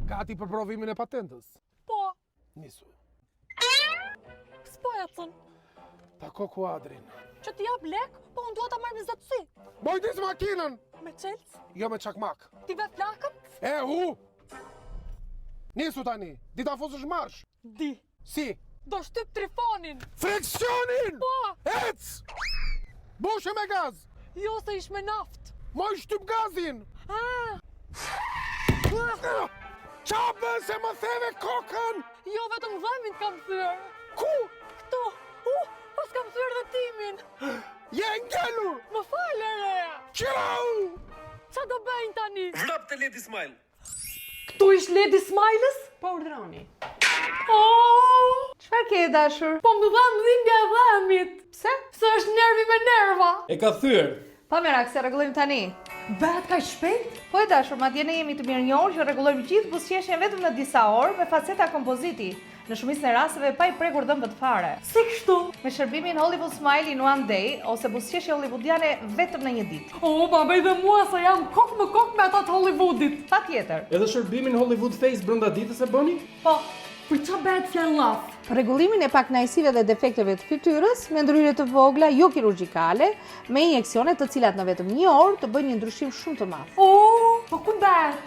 Gati për provimin e patentës. Po, Nisu. s'po ja thën. Tako kuadrin. Që t'i jap lek, po unë dua ta marr me zotësi. Bojtis makinën! Me çelës, Jo me çakmak. ti ve flakën? E hu! Nisu tani, di ta fusësh marsh. Di. Si? Do shtyp trifonin. Friksionin! Po, Ec! Bushe me gaz! jo se ish me naft. Moj shtyp gazin! Ah, Qabë se më theve kokën! jo vetëm dhëmin t'kam thyer. Ku? Këtu. Pas kam thyer dhe timin. Je ngelur! Më falë re. Qau! Qa do bëjnë tani? Vrap të Lady Smile. Këtu ish Lady Smilës? Po urdhroni. Oh, Çfarë ke dashur? po më dha dhimbja e dhëmit. Pse? Se është nervi me nerva. E ka thyer. Pa merak se rregullojmë tani. Bëhet kaq shpejt? Po e dashur, madje ne jemi të mirënjohur që rregullojmë gjithë buzëqeshjen vetëm në disa orë me faceta kompoziti. Në shumicën e rasteve pa i prekur dhëmbët fare. Si kështu? Me shërbimin Hollywood Smile in one day ose buzëqeshje hollywoodiane vetëm në një ditë. Oh, ba bëj dhe mua se jam kok me ata të Hollywoodit. Patjetër. Edhe shërbimin Hollywood Face brenda ditës e bëni? Po, Për qa bëhet fjalë laf? rregullimin e pakënaqësive dhe defekteve të fytyrës me ndryrje të vogla jo kirurgjikale, me injeksione të cilat në vetëm një orë të bëjnë një ndryshim shumë të madh. Oh, po ku bëhet?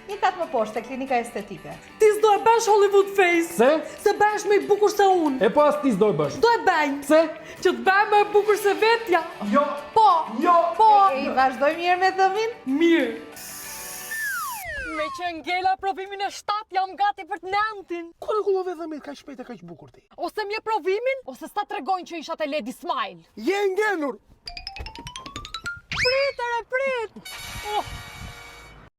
Një kat më poshtë te klinika estetike. Ti s'do e bësh Hollywood face? Se? Se bëhesh me i bukur se unë. E pas ti s'do e bësh. Do e bëjnë. Pse? Që të bëhem me e bukur se vetja. Jo. Po, Jo. po. E vazhdoj mirë me dhëmin? Mirë. Me që ngela provimin e 7 jam gati për të 9-in. Ku rregullove dhëmit kaq shpejt e kaq bukur ti? Ose mje provimin, ose s'ta tregojnë që isha te Lady Smile. Je ngelur! Prit, ere, prit! Oh,